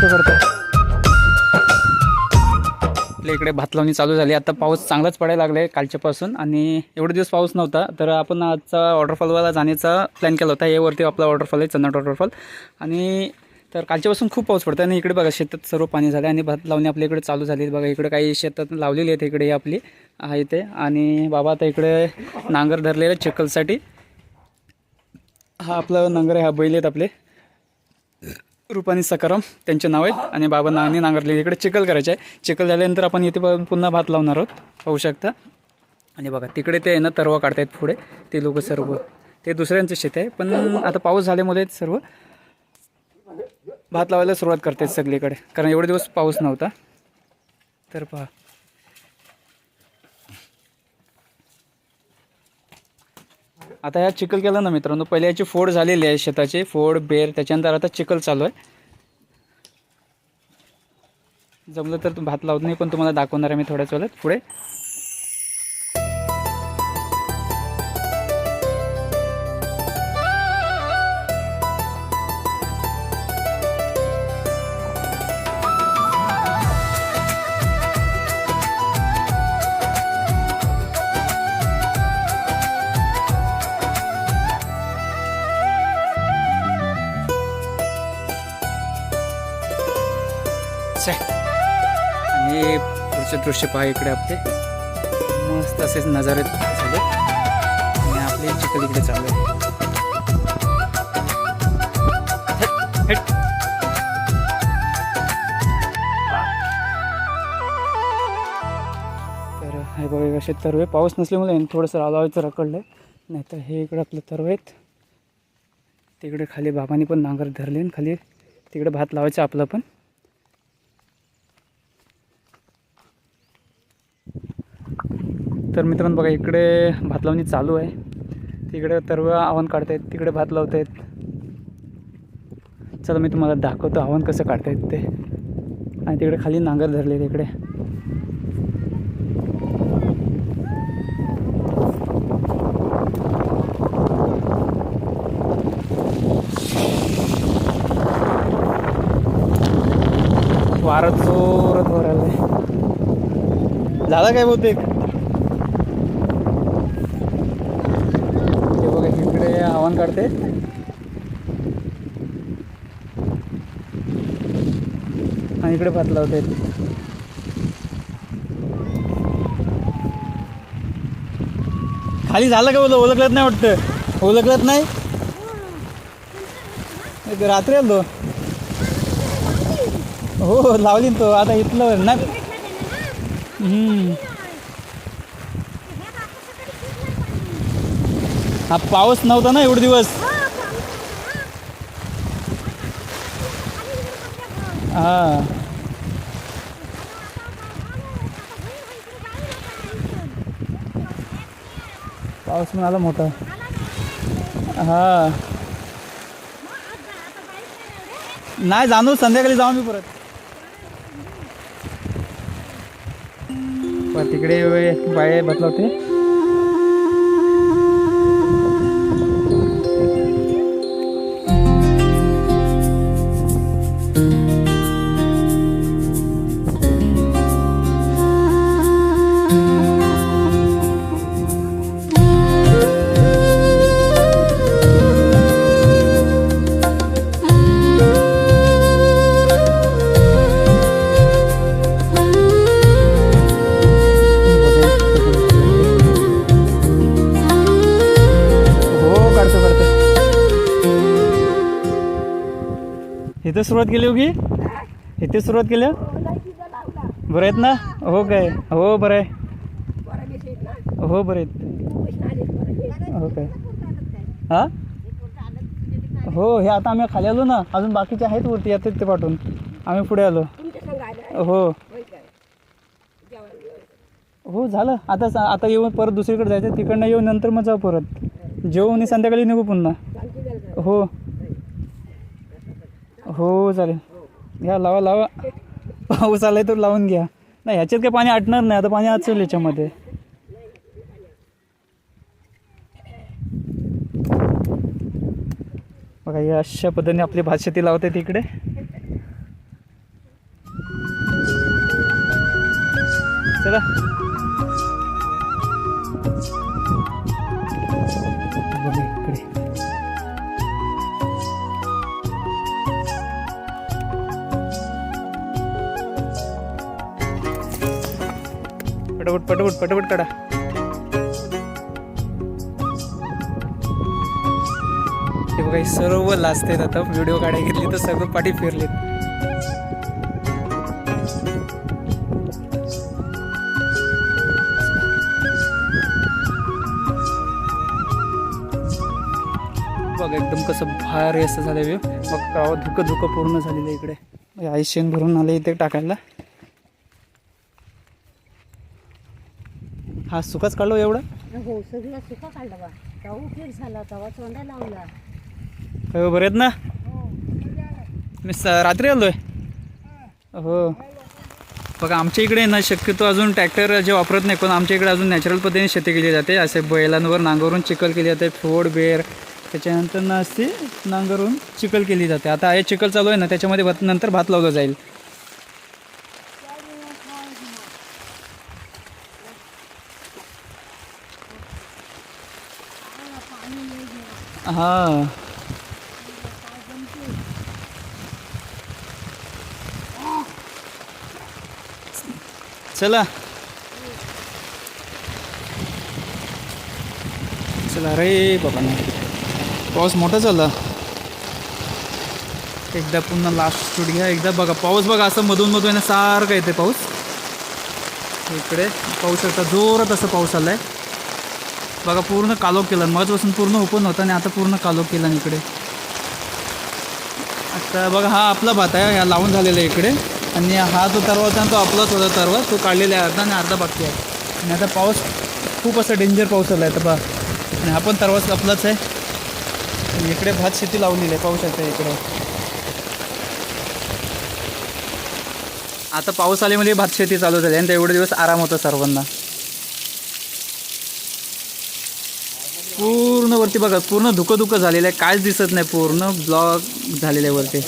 करतो आपल्या इकडे भात लावणी चालू झाली. आता पाऊस चांगलाच पडायला लागला आहे कालच्यापासून, आणि एवढे दिवस पाऊस नव्हता. तर आपण आजचा वॉटरफॉलवाला जाण्याचा प्लॅन केला होता. हे वरती आपला वॉटरफॉल आहे, चन्नाट वॉटरफॉल. आणि तर कालच्यापासून खूप पाऊस पडतो आणि इकडे बघा शेतात सर्व पाणी झालं आणि भात लावणी आपल्या इकडे चालू झाली. बघा इकडे काही शेतात लावलेली आहेत इकडे आपली आहे ते. आणि बाबा आता इकडे नांगर धरलेलं चिखलसाठी. हा आपला नांगर आहे, हा बैल आहेत आपले रुपानी सकाराम त्यांचे नाव आहेत. आणि बाबा नांगणी नांगरले इकडे चिखल करायचे आहे. चिखल झाल्यानंतर आपण इथे पुन्हा भात लावणार आहोत, पाहू शकता. आणि बघा तिकडे ते आहे ना तरवा काढतायत पुढे ते लोक सर्व, ते दुसऱ्यांचं शेत आहे. पण आता पाऊस झाल्यामुळे सर्व भात लावायला सुरुवात करतात सगळीकडे, कारण एवढे दिवस पाऊस नव्हता. तर पहा आता ह्या चिखल केला ना मित्रांनो, पहिले याची फोड झालेली आहे, शेताची फोड बेर, त्याच्यानंतर आता चिखल चालू आहे. जमलं तर भात लावत नाही, पण तुम्हाला दाखवणार आहे मी थोड्याच वेळात पुढे. आणि पुढचे दृश्य पहा इकडे आपले मस्त असेच नजारे झाले आणि आपले चिखल इकडे चालू आहे. तर हे बघा असे तरवे, पाऊस नसल्यामुळे थोडंसं लावायचं रखडलं आहे. नाही तर हे इकडे आपले तरवे आहेत. तिकडे खाली बाबांनी पण नांगर धरले आणि खाली तिकडे भात लावायचं आपलं पण. तर मित्रांनो बघा इकडे भात लावणी चालू आहे. तिकडे तरव आव्हान काढतायत, तिकडे भात लावतायत. चला मी तुम्हाला दाखवतो आव्हान कसं काढतायत ते. आणि तिकडे खाली नांगर धरले तिकडे. वारं जोरात वर आलंय. झाला काय बहुतेक. ते बघा इकडे आव्हान काढते आणि इकडे भात लावते. खाली झालं का ओळखलत नाही वाटतं, ओळखलत नाही. रात्री आलो हो, लावली तो आता इथलं ना. हा पाऊस नव्हता ना एवढे दिवस. हा पाऊस पण आला मोठा. हा नाही जाणू, संध्याकाळी जाऊ मी परत. तिकडे बाळे बदलावते. इथे सुरुवात केली होगी, इथे सुरुवात केली. बरं आहेत ना. हो काय, हो बरं आहे. हो बरं आहेत. हो काय. हां हो, हे आता आम्ही खाली आलो ना, अजून बाकीचे आहेत वरती, येतात ते पाठवून. आम्ही पुढे आलो. हो हो झालं. आता येऊन परत दुसरीकडे जायचं, तिकडनं येऊन नंतर मग जाऊ परत. जेवून संध्याकाळी निघू पुन्हा. हो हो चालेल. घ्या लावा लावा, पाऊस आलाय तर लावून घ्या. नाही ह्याच्यात काय पाणी आटणार नाही, आता पाणी असेल याच्यामध्ये. बघा या अशा पद्धतीने आपली भात शेती लावते तिकडे. पटापट पटापट पटापट काढा. हे बघा हे सर्व लाजतात आता. व्हिडिओ काढायला घेतली तर सर्व पाठी फिरलेत. बघा एकदम कसं भारी असं झालं व्ह्यू. मग गावात धुकं धुकं पूर्ण झालेलं आहे इकडे. आई शेण भरून आले इथे टाकायला. हा सुकाच काढलो एवढं. हो सगळं सुका काढला बा. तवा उपयोग झाला, तवा चोंडा लावला. हो बरे आहेत ना. मी रात्री आलोय. हो बघा आमच्या इकडे ना शक्यतो अजून ट्रॅक्टर जे वापरत नाही, पण आमच्या इकडे अजून नॅचरल पद्धतीने शेती केली जाते. असे बैलांवर नांगरून चिखल केली जाते. फोड बेर त्याच्यानंतर ना असे नांगरून चिखल केली जाते. आता हे चिखल चालू आहे ना, त्याच्यामध्ये नंतर भात लावला जाईल. हा चला चला रे बाबा ना. पाऊस मोठा झाला. एकदा पुन्हा लास्ट शूट घ्या. एकदा बघा पाऊस बघा असं मधून मधून आहे ना सारखं येते पाऊस. इकडे पाऊस आता जोरात असं पाऊस आलाय बघा. पूर्ण कालोख केला. मधपासून पूर्ण ओपन होता आणि आता पूर्ण कालोख केला इकडे. आता बघा हा आपला भात आहे. हा लावून झालेला आहे इकडे. आणि हा जो तरवा होता तो आपलाच होता तरवा. तो काढलेला आहे अर्धा आणि अर्धा बाकी आहे. आणि आता पाऊस खूप असा डेंजर पाऊस आला आहे. तर बा आणि हा पण तरवाच आपलाच आहे. आणि इकडे भात शेती लावलेली आहे पावसाच्या इकडे. आता पाऊस आल्यामध्ये भात शेती चालू झाली आणि एवढे दिवस आराम होता सर्वांना. पूर्ण वरती बघा पूर्ण धुकं धुकं झालेलं आहे. काहीच दिसत नाही. पूर्ण ब्लॉक झालेलं आहे वरती.